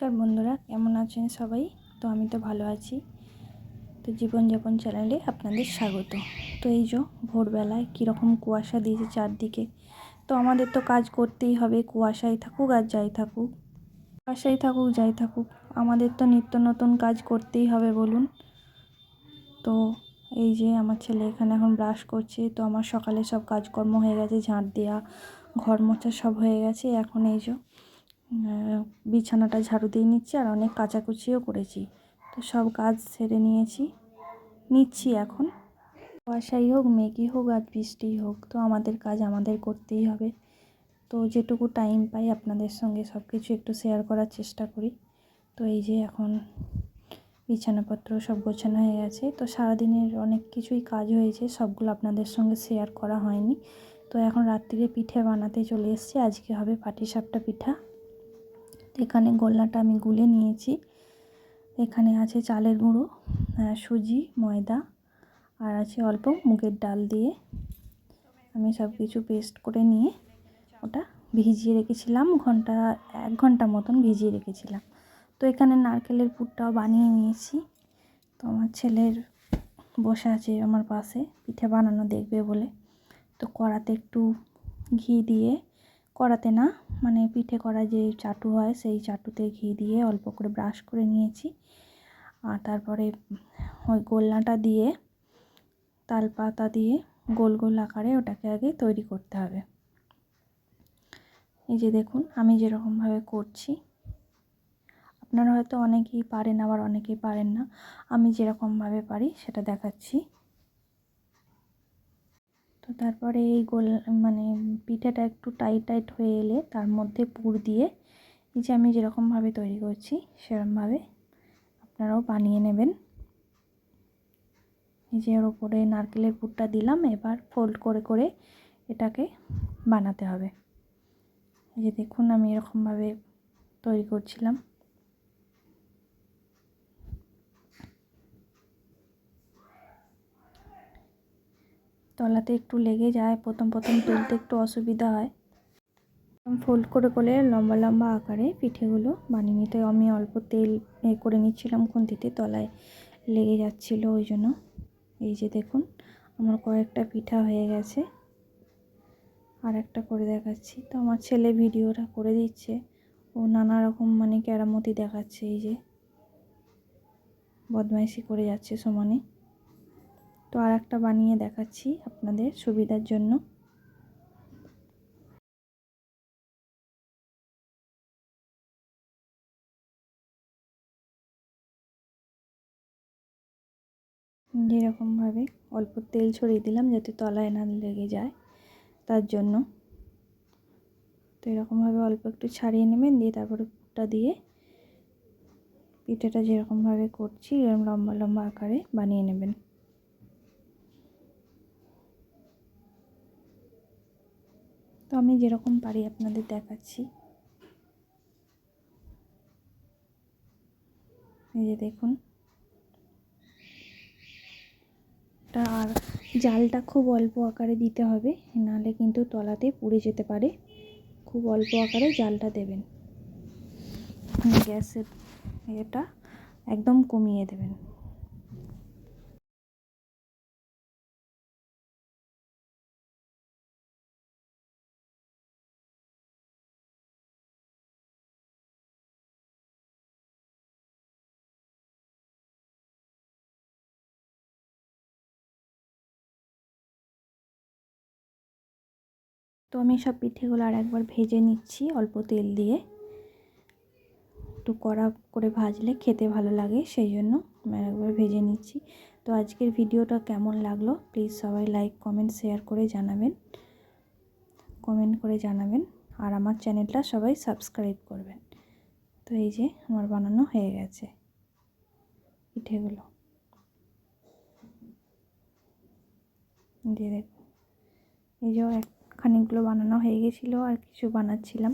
নমস্কার বন্ধুরা, কেমন আছেন সবাই? তো আমি তো ভালো আছি। তো জীবনযাপন চ্যানেলে আপনাদের স্বাগত। তো এই যে ভোরবেলায় কীরকম কুয়াশা দিয়েছে চারদিকে। তো আমাদের তো কাজ করতেই হবে, কুয়াশাই থাকুক আর যাই থাকুক, কুয়াশাই থাকুক যাই থাকুক, আমাদের তো নিত্য নতুন কাজ করতেই হবে বলুন। তো এই যে আমার ছেলে এখানে এখন ব্রাশ করছে। তো আমার সকালে সব কাজকর্ম হয়ে গেছে, ঝাঁট দেওয়া, ঘর মোছা সব হয়ে গেছে। এখন এই যে বিছানাটা ঝাড়ু দিয়ে নিচ্ছি আর অনেক কাচাকুচিও করেছি। তো সব কাজ সেরে নিচ্ছি এখন। কুয়াশাই হোক, মেঘই হোক আর বৃষ্টিই হোক, তো আমাদের কাজ আমাদের করতেই হবে। তো যেটুকু টাইম পাই আপনাদের সঙ্গে সব কিছু একটু শেয়ার করার চেষ্টা করি। তো এই যে এখন বিছানাপত্র সব গোছানো হয়ে গেছে। তো সারাদিনের অনেক কিছুই কাজ হয়েছে, সবগুলো আপনাদের সঙ্গে শেয়ার করা হয়নি। তো এখন রাত্রিরে পিঠে বানাতে চলে এসেছি। আজকে হবে পাটিসাপটা পিঠা। এখানে গোল্লাটা আমি গুলে নিয়েছি। এখানে আছে চালের গুঁড়ো, সুজি, ময়দা আর আছে অল্প মুগের ডাল দিয়ে আমি সব কিছু পেস্ট করে নিয়ে ওটা ভিজিয়ে রেখেছিলাম। 1 ঘন্টা মতন ভিজিয়ে রেখেছিলাম। তো এখানে নারকেলের পুরটাও বানিয়ে নিয়েছি। তো আমার ছেলের বসে আছে আমার পাশে, পিঠে বানানো দেখবে বলে। তো কড়াতে একটু ঘি দিয়ে, কড়াতে না মানে পিঠে করা যে চাটু হয় সেই চাটুতে ঘি দিয়ে অল্প করে ব্রাশ করে নিয়েছি। আর তারপরে ওই গোল্লাটা দিয়ে তালপাতা দিয়ে গোল গোল আকারে ওটাকে আগে তৈরি করতে হবে। এই যে দেখুন আমি যেরকমভাবে করছি, আপনারা হয়তো অনেকেই পারেন আবার অনেকেই পারেন না। আমি যেরকমভাবে পারি সেটা দেখাচ্ছি। তো তারপরে এই মানে পিঠাটা একটু টাইট টাইট হয়ে এলে তার মধ্যে পুর দিয়ে, এই যে আমি যেরকমভাবে তৈরি করছি সেরকমভাবে আপনারাও বানিয়ে নেবেন। এই যে এর ওপরে নারকেলের পুরটা দিলাম, এবার ফোল্ড করে করে এটাকে বানাতে হবে। এই যে দেখুন আমি এরকমভাবে তৈরি করছিলাম। তলাতে একটু লেগে যায়, প্রথম তুলতে একটু অসুবিধা হয়। ফোল্ড করে করে লম্বা লম্বা আকারে পিঠেগুলো বানিয়ে নিতে। আমি অল্প তেল করে নিচ্ছিলাম খুন্তিতে, তলায় লেগে যাচ্ছিল ওই জন্য। এই যে দেখুন আমার কয়েকটা পিঠা হয়ে গেছে। আর একটা করে দেখাচ্ছি। তো আমার ছেলে ভিডিওটা করে দিচ্ছে, ও নানা রকম মানে কেরামতি দেখাচ্ছে। এই যে বদমাইশি করে যাচ্ছে সমানে। তো আর একটা বানিয়ে দেখাচ্ছি আপনাদের সুবিধার জন্য। যেরকমভাবে অল্প তেল ছড়িয়ে দিলাম যাতে তলায় না লেগে যায় তার জন্য। তো এরকমভাবে অল্প একটু ছাড়িয়ে নেবেন, দিয়ে তারপরে পুরটা দিয়ে পিঠাটা যেরকমভাবে করছি এরকম লম্বা লম্বা আকারে বানিয়ে নেবেন। তো আমি যেরকম পারি আপনাদের দেখাচ্ছি। এই যে দেখুন, আর জালটা খুব অল্প আকারে দিতে হবে, নাহলে কিন্তু তলাতে পুড়ে যেতে পারে। খুব অল্প আকারে জালটা দেবেন, গ্যাসের এটা একদম কমিয়ে দেবেন। তো আমি সব পিঠেগুলো আর একবার ভেজে নিচ্ছি অল্প তেল দিয়ে। একটু কড়া করে ভাজলে খেতে ভালো লাগে, সেই জন্য আমি একবার ভেজে নিচ্ছি। তো আজকের ভিডিওটা কেমন লাগলো প্লিজ সবাই লাইক কমেন্ট শেয়ার করে জানাবেন, আর আমার চ্যানেলটা সবাই সাবস্ক্রাইব করবেন। তো এই যে আমার বানানো হয়ে গেছে পিঠেগুলো। দিয়ে দেখুন এই যে খানিকগুলো বানানো হয়ে গেছিলো, আর কিছু বানাচ্ছিলাম।